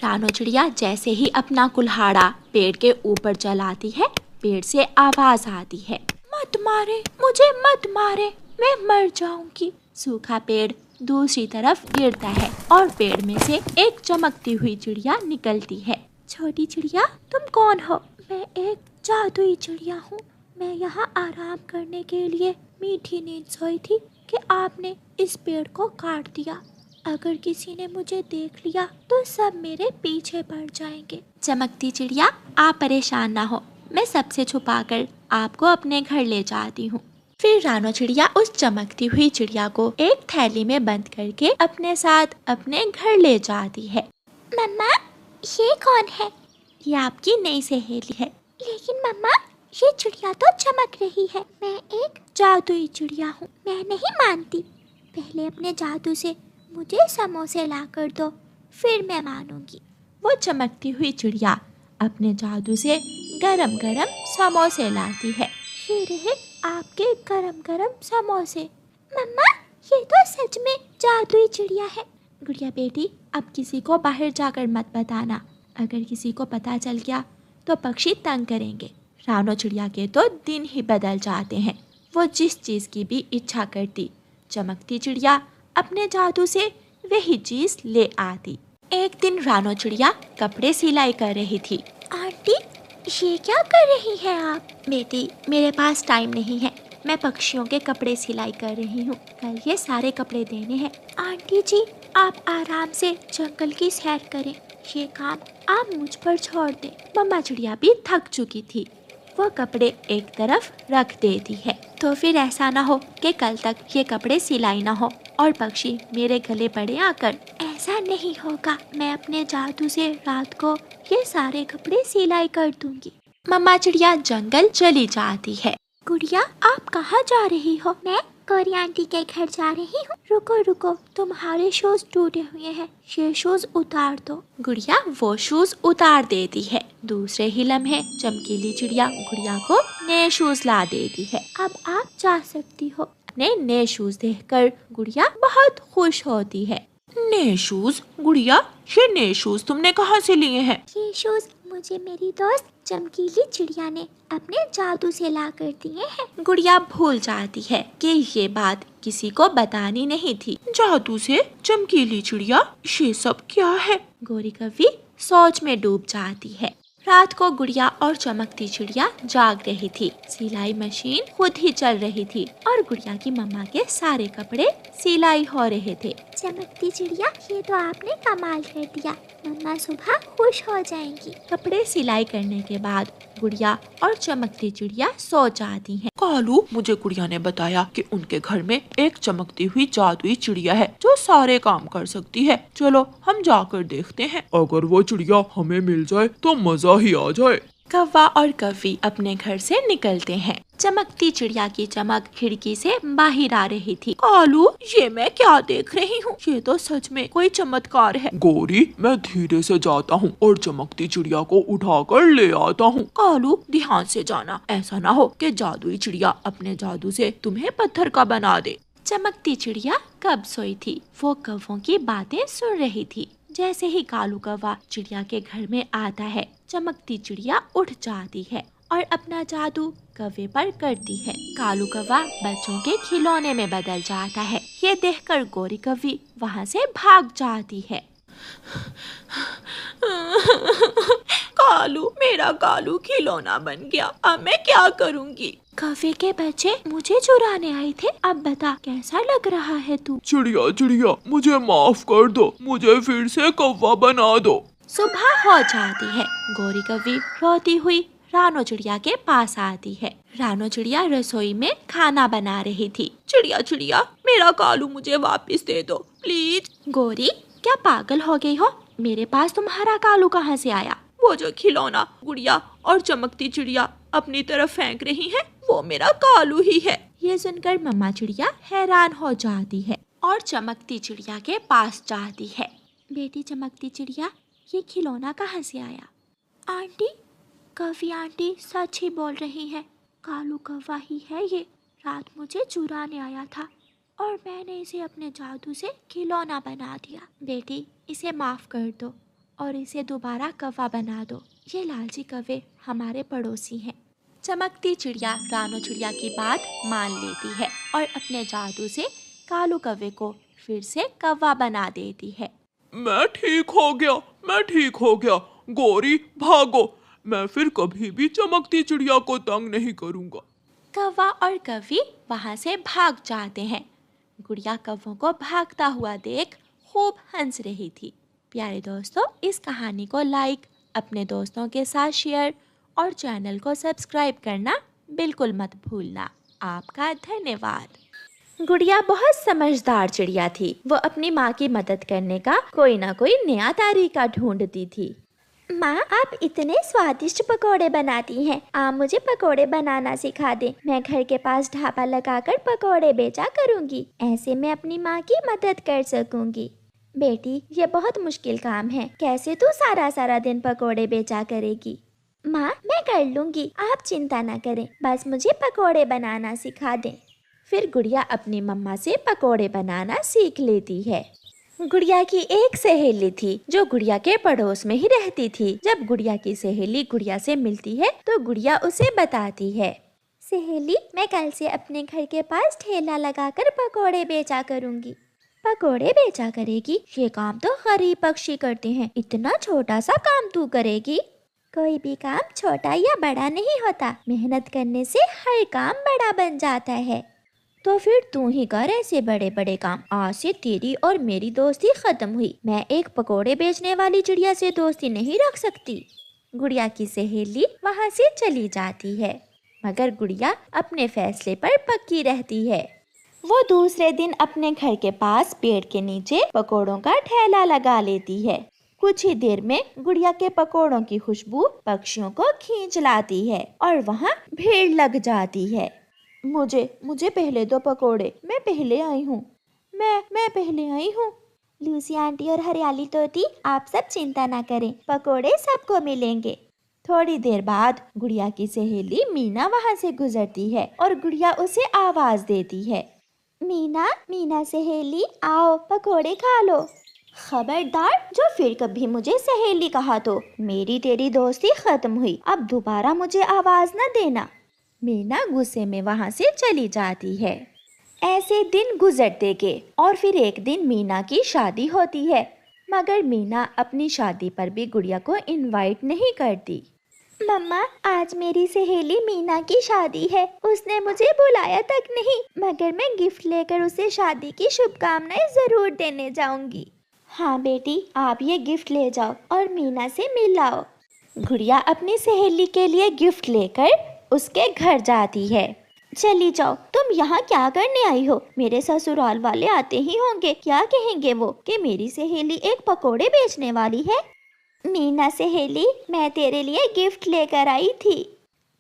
रानो चिड़िया जैसे ही अपना कुल्हाड़ा पेड़ के ऊपर चलाती है, पेड़ से आवाज आती है, मत मारे मुझे, मत मारे, मैं मर जाऊंगी। सूखा पेड़ दूसरी तरफ गिरता है और पेड़ में से एक चमकती हुई चिड़िया निकलती है। छोटी चिड़िया, तुम कौन हो? मैं एक जादुई चिड़िया हूँ। मैं यहाँ आराम करने के लिए मीठी नींद सोई थी कि आपने इस पेड़ को काट दिया। अगर किसी ने मुझे देख लिया तो सब मेरे पीछे पड़ जाएंगे। चमकती चिड़िया, आप परेशान ना हो, मैं सबसे छुपाकर आपको अपने घर ले जाती हूँ। फिर रानो चिड़िया उस चमकती हुई चिड़िया को एक थैली में बंद करके अपने साथ अपने घर ले जाती है। मम्मा, ये कौन है? ये आपकी नई सहेली है। लेकिन मम्मा, ये चिड़िया तो चमक रही है। मैं एक जादुई चिड़िया हूँ, मैं नहीं मानती। पहले अपने जादू से मुझे समोसे ला कर दो, फिर मैं मानूंगी। वो चमकती हुई चिड़िया अपने जादू से गरम गरम समोसे लाती है। ये रहे आपके गरम गरम समोसे। मम्मा, ये तो सच में जादुई चिड़िया है। गुड़िया बेटी, अब किसी को बाहर जाकर मत बताना। अगर किसी को पता चल गया तो पक्षी तंग करेंगे। रानो चिड़िया के तो दिन ही बदल जाते हैं। वो जिस चीज़ की भी इच्छा करती, चमकती चिड़िया अपने जादू से वही चीज़ ले आती। एक दिन रानो चिड़िया कपड़े सिलाई कर रही थी। आंटी, ये क्या कर रही हैं आप? बेटी, मेरे पास टाइम नहीं है, मैं पक्षियों के कपड़े सिलाई कर रही हूँ। कल ये सारे कपड़े देने हैं। आंटी जी, आप आराम से जंगल की सैर करें, ये काम आप मुझ पर छोड़ दें। मम्मा चिड़िया भी थक चुकी थी। वो कपड़े एक तरफ रख देती है। तो फिर ऐसा ना हो कि कल तक ये कपड़े सिलाई ना हो और पक्षी मेरे गले पड़े आकर। ऐसा नहीं होगा, मैं अपने जादू से रात को ये सारे कपड़े सिलाई कर दूंगी। मम्मा चिड़िया जंगल चली जाती है। गुड़िया, आप कहाँ जा रही हो? मैं गौरी आंटी के घर जा रही हूँ। रुको रुको, तुम्हारे शूज टूटे हुए हैं, ये शूज उतार दो। गुड़िया वो शूज उतार देती है। दूसरे ही लम्हे चमकीली चिड़िया गुड़िया को नए शूज ला देती है। अब आप जा सकती हो। अपने नए शूज देखकर गुड़िया बहुत खुश होती है। नए शूज? गुड़िया, ये नए शूज तुमने कहाँ से लिए हैं? ये शूज मुझे मेरी दोस्त चमकीली चिड़िया ने अपने जादू से ला कर दिए हैं। गुड़िया भूल जाती है कि ये बात किसी को बतानी नहीं थी। जादू से? चमकीली चिड़िया, ये सब क्या है? गोरी कव्वी सोच में डूब जाती है। रात को गुड़िया और चमकती चिड़िया जाग रही थी। सिलाई मशीन खुद ही चल रही थी और गुड़िया की मम्मा के सारे कपड़े सिलाई हो रहे थे। चमकती चिड़िया, ये तो आपने कमाल कर दिया, मम्मा सुबह खुश हो जाएंगी। कपड़े सिलाई करने के बाद गुड़िया और चमकती चिड़िया सो जाती हैं। कालू, मुझे गुड़िया ने बताया कि उनके घर में एक चमकती हुई जादुई चिड़िया है जो सारे काम कर सकती है। चलो हम जाकर देखते हैं। अगर वो चिड़िया हमें मिल जाए तो मजा ही आ जाए। कौवा और कव्वी अपने घर से निकलते हैं। चमकती चिड़िया की चमक खिड़की से बाहर आ रही थी। कालू, ये मैं क्या देख रही हूँ? ये तो सच में कोई चमत्कार है। गौरी, मैं धीरे से जाता हूँ और चमकती चिड़िया को उठाकर ले आता हूँ। कालू, ध्यान से जाना, ऐसा ना हो कि जादुई चिड़िया अपने जादू से तुम्हें पत्थर का बना दे। चमकती चिड़िया कब सोई थी? वो कौवों की बातें सुन रही थी। जैसे ही कालू कौवा चिड़िया के घर में आता है, चमकती चिड़िया उठ जाती है और अपना जादू कौवे पर करती है। कालू कौवा बच्चों के खिलौने में बदल जाता है। ये देखकर गोरी कव्वी वहाँ से भाग जाती है। कालू, मेरा कालू खिलौना बन गया, अब मैं क्या करूँगी? कौवे के बच्चे मुझे चुराने आए थे, अब बता कैसा लग रहा है तू? चिड़िया चिड़िया, मुझे माफ कर दो, मुझे फिर से कौवा बना दो। सुबह हो जाती है। गोरी कव्वी रोती हुई रानो चिड़िया के पास आती है। रानो चिड़िया रसोई में खाना बना रही थी। चिड़िया चिड़िया, मेरा कालू मुझे वापस दे दो प्लीज। गोरी, क्या पागल हो गई हो? मेरे पास तुम्हारा कालू कहाँ से आया? वो जो खिलौना गुड़िया और चमकती चिड़िया अपनी तरफ फेंक रही है, वो मेरा कालू ही है। ये सुनकर मम्मा चिड़िया हैरान हो जाती है और चमकती चिड़िया के पास जाती है। बेटी चमकती चिड़िया, ये खिलौना कहाँ से आया? आंटी, कव्वी आंटी सच ही बोल रही है, कालू कौवा ही है ये। रात मुझे चुराने आया था और मैंने इसे अपने जादू से खिलौना बना दिया। बेटी, इसे माफ कर दो, और इसे दोबारा कौवा बना दो। ये लालची कौवे हमारे पड़ोसी हैं। चमकती चिड़िया रानो चिड़िया की बात मान लेती है और अपने जादू से कालू कौवे को फिर से कौवा बना देती है। मैं ठीक हो गया। गौरी भागो, मैं फिर कभी भी चमकती चिड़िया को तंग नहीं करूँगा। कौवा और कौवी वहाँ से भाग जाते हैं। गुड़िया कौवों को भागता हुआ देख खूब हंस रही थी। प्यारे दोस्तों, इस कहानी को लाइक, अपने दोस्तों के साथ शेयर और चैनल को सब्सक्राइब करना बिल्कुल मत भूलना। आपका धन्यवाद। गुड़िया बहुत समझदार चिड़िया थी। वो अपनी माँ की मदद करने का कोई ना कोई नया तरीका ढूंढती थी। माँ, आप इतने स्वादिष्ट पकोड़े बनाती हैं, आप मुझे पकोड़े बनाना सिखा दें। मैं घर के पास ढाबा लगाकर पकोड़े बेचा करूँगी, ऐसे मैं अपनी माँ की मदद कर सकूँगी। बेटी, ये बहुत मुश्किल काम है, कैसे तू सारा दिन पकोड़े बेचा करेगी? माँ, मैं कर लूँगी, आप चिंता ना करें, बस मुझे पकोड़े बनाना सिखा दें। फिर गुड़िया अपनी मम्मा से पकोड़े बनाना सीख लेती है। गुड़िया की एक सहेली थी जो गुड़िया के पड़ोस में ही रहती थी। जब गुड़िया की सहेली गुड़िया से मिलती है तो गुड़िया उसे बताती है, सहेली, मैं कल से अपने घर के पास ठेला लगाकर पकोड़े बेचा करूँगी। पकोड़े बेचा करेगी? ये काम तो गरीब पक्षी करते हैं, इतना छोटा सा काम तू करेगी? कोई भी काम छोटा या बड़ा नहीं होता, मेहनत करने से हर काम बड़ा बन जाता है। तो फिर तू ही कर ऐसे बड़े बड़े काम। आज से तेरी और मेरी दोस्ती खत्म हुई। मैं एक पकोड़े बेचने वाली चिड़िया से दोस्ती नहीं रख सकती। गुड़िया की सहेली वहाँ से चली जाती है, मगर गुड़िया अपने फैसले पर पक्की रहती है। वो दूसरे दिन अपने घर के पास पेड़ के नीचे पकोड़ों का ठेला लगा लेती है। कुछ ही देर में गुड़िया के पकोड़ों की खुशबू पक्षियों को खींच लाती है और वहाँ भीड़ लग जाती है। मुझे पहले दो पकोड़े, मैं पहले आई हूँ। मैं पहले आई हूँ। लूसी आंटी और हरियाली तोती, आप सब चिंता ना करें, पकोड़े सबको मिलेंगे। थोड़ी देर बाद गुड़िया की सहेली मीना वहाँ से गुजरती है और गुड़िया उसे आवाज देती है, मीना सहेली, आओ पकोड़े खा लो। खबरदार, जो फिर कभी मुझे सहेली कहा तो मेरी तेरी दोस्ती खत्म हुई। अब दोबारा मुझे आवाज न देना। मीना गुस्से में वहाँ से चली जाती है। ऐसे दिन गुजरते गए और फिर एक दिन मीना की शादी होती है, मगर मीना अपनी शादी पर भी गुड़िया को इनवाइट नहीं करती। मम्मा, आज मेरी सहेली मीना की शादी है, उसने मुझे बुलाया तक नहीं, मगर मैं गिफ्ट लेकर उसे शादी की शुभकामनाएं जरूर देने जाऊंगी। हाँ बेटी, आप ये गिफ्ट ले जाओ और मीना से मिल आओ। गुड़िया अपनी सहेली के लिए गिफ्ट लेकर उसके घर जाती है। चली जाओ, तुम यहाँ क्या करने आई हो? मेरे ससुराल वाले आते ही होंगे, क्या कहेंगे वो कि मेरी सहेली एक पकोड़े बेचने वाली है? मीना सहेली, मैं तेरे लिए गिफ्ट लेकर आई थी।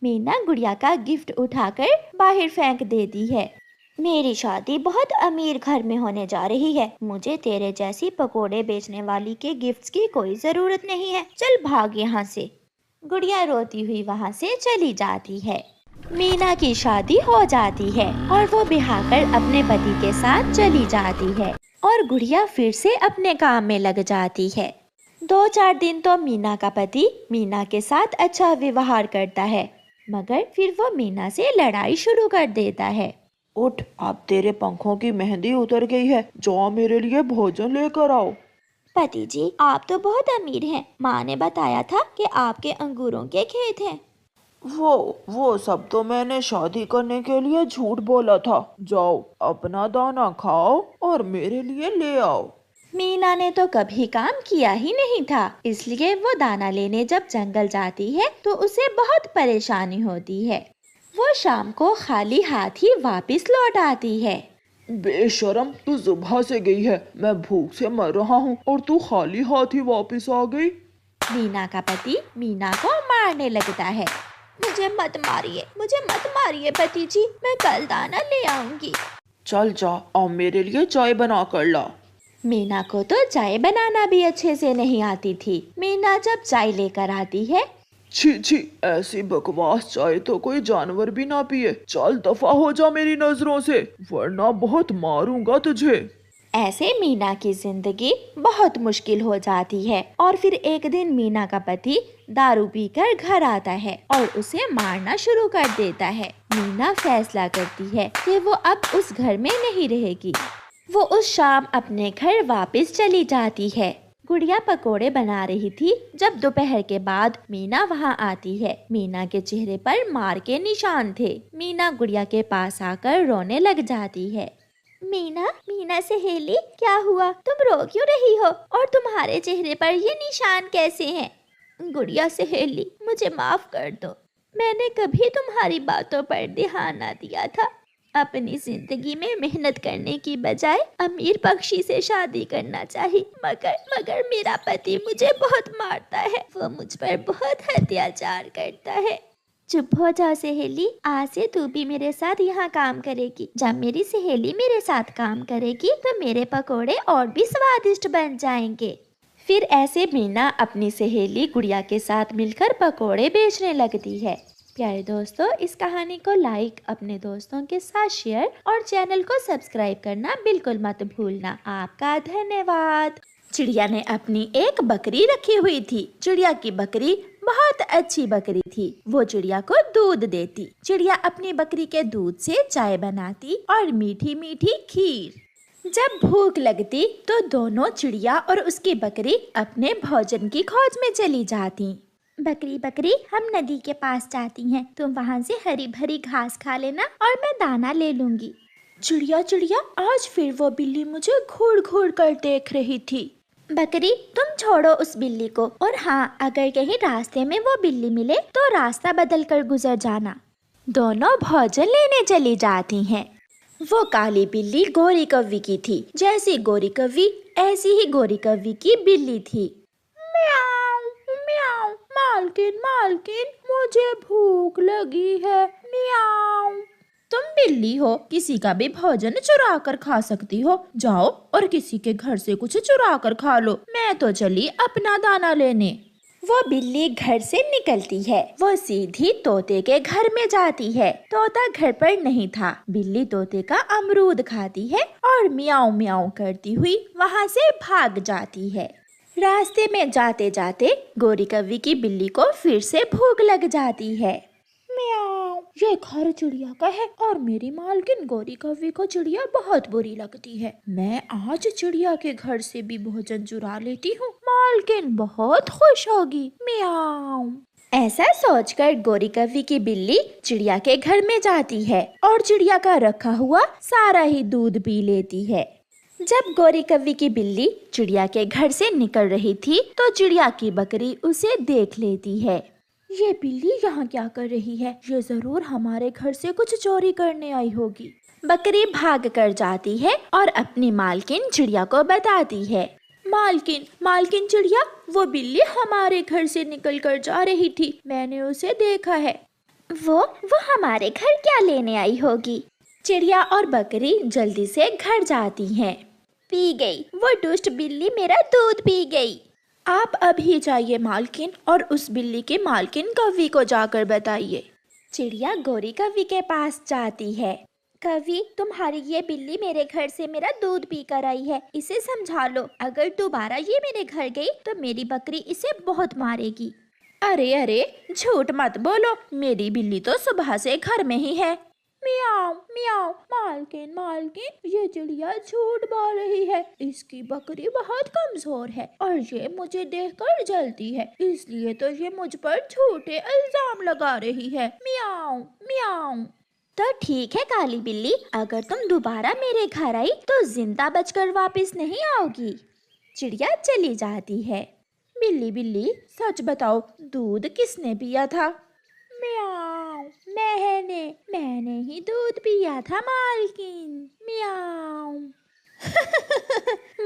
मीना गुड़िया का गिफ्ट उठाकर बाहर फेंक देती है। मेरी शादी बहुत अमीर घर में होने जा रही है, मुझे तेरे जैसी पकोड़े बेचने वाली के गिफ्ट्स की कोई जरूरत नहीं है, चल भाग यहाँ से। गुड़िया रोती हुई वहाँ से चली जाती है। मीना की शादी हो जाती है और वो ब्याह कर अपने पति के साथ चली जाती है और गुड़िया फिर से अपने काम में लग जाती है। 2-4 दिन तो मीना का पति मीना के साथ अच्छा व्यवहार करता है, मगर फिर वो मीना से लड़ाई शुरू कर देता है। उठ, अब तेरे पंखों की मेहंदी उतर गई है, जाओ मेरे लिए भोजन लेकर आओ। पति जी, आप तो बहुत अमीर हैं, माँ ने बताया था कि आपके अंगूरों के खेत हैं। वो सब तो मैंने शादी करने के लिए झूठ बोला था। जाओ अपना दाना खाओ और मेरे लिए ले आओ। मीना ने तो कभी काम किया ही नहीं था, इसलिए वो दाना लेने जब जंगल जाती है तो उसे बहुत परेशानी होती है। वो शाम को खाली हाथ ही वापस लौट आती है। बेशरम, तू सुबह से गई है, मैं भूख से मर रहा हूँ और तू खाली हाथ ही वापस आ गई। मीना का पति मीना को मारने लगता है। मुझे मत मारिए पति जी, मैं कल दाना ले आऊंगी। चल जा, और मेरे लिए चाय बना कर ला। मीना को तो चाय बनाना भी अच्छे से नहीं आती थी। मीना जब चाय लेकर आती है, छी, ऐसी बकवास चाय तो कोई जानवर भी ना पिए। चल दफा हो जा मेरी नजरों से, वरना बहुत मारूंगा तुझे। ऐसे मीना की जिंदगी बहुत मुश्किल हो जाती है और फिर एक दिन मीना का पति दारू पीकर घर आता है और उसे मारना शुरू कर देता है। मीना फैसला करती है कि वो अब उस घर में नहीं रहेगी। वो उस शाम अपने घर वापस चली जाती है। गुड़िया पकोड़े बना रही थी जब दोपहर के बाद मीना वहाँ आती है। मीना के चेहरे पर मार के निशान थे। मीना गुड़िया के पास आकर रोने लग जाती है। मीना, मीना सहेली, क्या हुआ? तुम रो क्यों रही हो और तुम्हारे चेहरे पर ये निशान कैसे हैं? गुड़िया सहेली, मुझे माफ कर दो। मैंने कभी तुम्हारी बातों पर ध्यान न दिया था। अपनी जिंदगी में मेहनत करने की बजाय अमीर पक्षी से शादी करना चाहिए, मगर मेरा पति मुझे बहुत मारता है। वो मुझ पर बहुत अत्याचार करता है। चुप हो जाओ सहेली, आज से तू भी मेरे साथ यहाँ काम करेगी। जब मेरी सहेली मेरे साथ काम करेगी तो मेरे पकोड़े और भी स्वादिष्ट बन जाएंगे। फिर ऐसे मीना अपनी सहेली गुड़िया के साथ मिलकर पकोड़े बेचने लगती है। प्यारे दोस्तों, इस कहानी को लाइक, अपने दोस्तों के साथ शेयर और चैनल को सब्सक्राइब करना बिल्कुल मत भूलना। आपका धन्यवाद। चिड़िया ने अपनी एक बकरी रखी हुई थी। चिड़िया की बकरी बहुत अच्छी बकरी थी। वो चिड़िया को दूध देती। चिड़िया अपनी बकरी के दूध से चाय बनाती और मीठी मीठी खीर। जब भूख लगती तो दोनों चिड़िया और उसकी बकरी अपने भोजन की खोज में चली जाती। बकरी बकरी, हम नदी के पास जाती हैं। तुम वहाँ से हरी भरी घास खा लेना और मैं दाना ले लूंगी। चिड़िया चिड़िया, आज फिर वो बिल्ली मुझे घूर घूर कर देख रही थी। बकरी, तुम छोड़ो उस बिल्ली को, और हाँ, अगर कहीं रास्ते में वो बिल्ली मिले तो रास्ता बदल कर गुजर जाना। दोनों भोजन लेने चली जाती हैं। वो काली बिल्ली गोरी कव्वी की थी। जैसी गोरी कव्वी ऐसी ही गोरी कव्वी की बिल्ली थी। म्याऊ म्याऊ, मालकिन मालकिन, मुझे भूख लगी है। म्याऊ। तुम बिल्ली हो, किसी का भी भोजन चुरा कर खा सकती हो। जाओ और किसी के घर से कुछ चुरा कर खा लो। मैं तो चली अपना दाना लेने। वो बिल्ली घर से निकलती है। वो सीधी तोते के घर में जाती है। तोता घर पर नहीं था। बिल्ली तोते का अमरूद खाती है और मियाऊ मियाऊ करती हुई वहाँ से भाग जाती है। रास्ते में जाते जाते गोरी कव्वी की बिल्ली को फिर से भूख लग जाती है। म्याऊ, ये घर चिड़िया का है और मेरी मालकिन गोरी कव्वी को चिड़िया बहुत बुरी लगती है। मैं आज चिड़िया के घर से भी भोजन चुरा लेती हूँ। मालकिन बहुत खुश होगी। म्याऊ। ऐसा सोचकर गोरी कव्वी की बिल्ली चिड़िया के घर में जाती है और चिड़िया का रखा हुआ सारा ही दूध पी लेती है। जब गोरी कव्वी की बिल्ली चिड़िया के घर से निकल रही थी तो चिड़िया की बकरी उसे देख लेती है। ये बिल्ली यहाँ क्या कर रही है? ये जरूर हमारे घर से कुछ चोरी करने आई होगी। बकरी भाग कर जाती है और अपनी मालकिन चिड़िया को बताती है। मालकिन मालकिन चिड़िया, वो बिल्ली हमारे घर से निकल कर जा रही थी। मैंने उसे देखा है। वो हमारे घर क्या लेने आई होगी? चिड़िया और बकरी जल्दी से घर जाती हैं। पी गई, वो दुष्ट बिल्ली मेरा दूध पी गई। आप अभी जाइए मालकिन और उस बिल्ली के मालकिन कव्वी को जाकर बताइए। चिड़िया गोरी कव्वी के पास जाती है। कव्वी, तुम्हारी ये बिल्ली मेरे घर से मेरा दूध पी कर आई है। इसे समझा लो। अगर दोबारा ये मेरे घर गई तो मेरी बकरी इसे बहुत मारेगी। अरे अरे, झूठ मत बोलो। मेरी बिल्ली तो सुबह से घर में ही है। मियाऊ मियाऊ, मालकिन मालकिन, ये चिड़िया झूठ बोल रही है। इसकी बकरी बहुत कमजोर है और ये मुझे देखकर जलती है, इसलिए तो ये मुझ पर झूठे इल्जाम लगा रही है। मियाऊ मियाऊ। तो ठीक है काली बिल्ली, अगर तुम दोबारा मेरे घर आई तो जिंदा बचकर वापस नहीं आओगी। चिड़िया चली जाती है। बिल्ली बिल्ली, सच बताओ, दूध किसने पिया था? म्याऊ, मैंने ही दूध पिया था मालकिन। म्याऊ।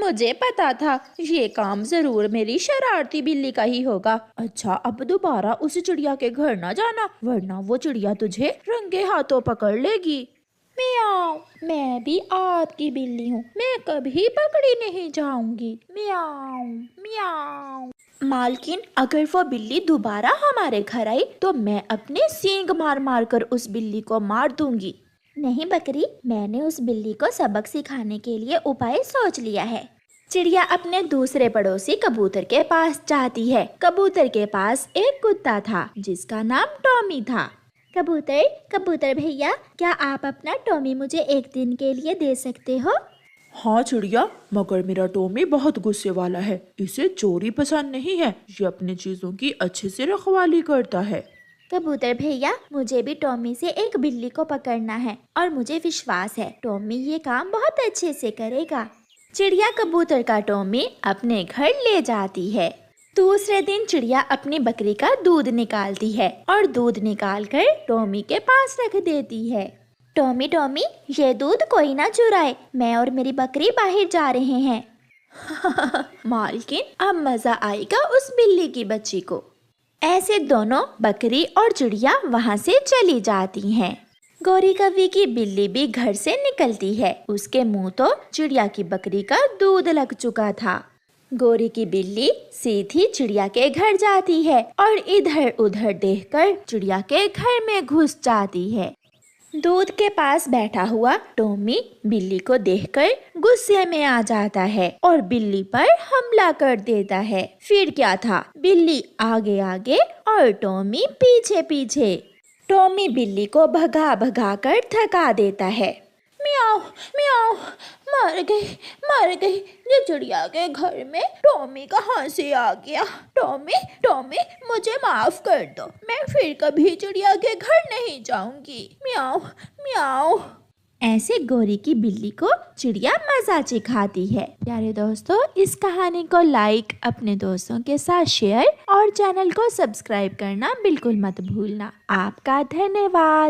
मुझे पता था ये काम जरूर मेरी शरारती बिल्ली का ही होगा। अच्छा, अब दोबारा उस चिड़िया के घर ना जाना, वरना वो चिड़िया तुझे रंगे हाथों पकड़ लेगी। म्याऊ, मैं भी आपकी बिल्ली हूँ, मैं कभी पकड़ी नहीं जाऊंगी। म्याऊ म्याऊ। मालकिन, अगर वो बिल्ली दोबारा हमारे घर आई तो मैं अपने सींग मार मार कर उस बिल्ली को मार दूंगी। नहीं बकरी, मैंने उस बिल्ली को सबक सिखाने के लिए उपाय सोच लिया है। चिड़िया अपने दूसरे पड़ोसी कबूतर के पास जाती है। कबूतर के पास एक कुत्ता था जिसका नाम टॉमी था। कबूतर भैया, क्या आप अपना टॉमी मुझे एक दिन के लिए दे सकते हो? हाँ चिड़िया, मगर मेरा टॉमी बहुत गुस्से वाला है। इसे चोरी पसंद नहीं है। ये अपनी चीजों की अच्छे से रखवाली करता है। कबूतर भैया, मुझे भी टॉमी से एक बिल्ली को पकड़ना है और मुझे विश्वास है टॉमी ये काम बहुत अच्छे से करेगा। चिड़िया कबूतर का टॉमी अपने घर ले जाती है। दूसरे दिन चिड़िया अपनी बकरी का दूध निकालती है और दूध निकालकर टॉमी के पास रख देती है। टॉमी, ये दूध कोई ना चुराए, मैं और मेरी बकरी बाहर जा रहे हैं। मालकिन, अब मजा आएगा उस बिल्ली की बच्ची को। ऐसे दोनों बकरी और चिड़िया वहाँ से चली जाती हैं। गौरी कव्वी की बिल्ली भी घर से निकलती है। उसके मुंह तो चिड़िया की बकरी का दूध लग चुका था। गौरी की बिल्ली सीधी चिड़िया के घर जाती है और इधर उधर देखकर चिड़िया के घर में घुस जाती है। दूध के पास बैठा हुआ टॉमी बिल्ली को देखकर गुस्से में आ जाता है और बिल्ली पर हमला कर देता है। फिर क्या था, बिल्ली आगे आगे और टॉमी पीछे पीछे। टॉमी बिल्ली को भगा भगा कर थका देता है। म्याऊ म्याऊ, मर गई। ये चिड़िया के घर में टॉमी कहाँ से आ गया? टॉमी, मुझे माफ कर दो, मैं फिर कभी चिड़िया के घर नहीं जाऊंगी। म्याऊ। ऐसे गौरी की बिल्ली को चिड़िया मजा सिखाती है। प्यारे दोस्तों, इस कहानी को लाइक, अपने दोस्तों के साथ शेयर और चैनल को सब्सक्राइब करना बिल्कुल मत भूलना। आपका धन्यवाद।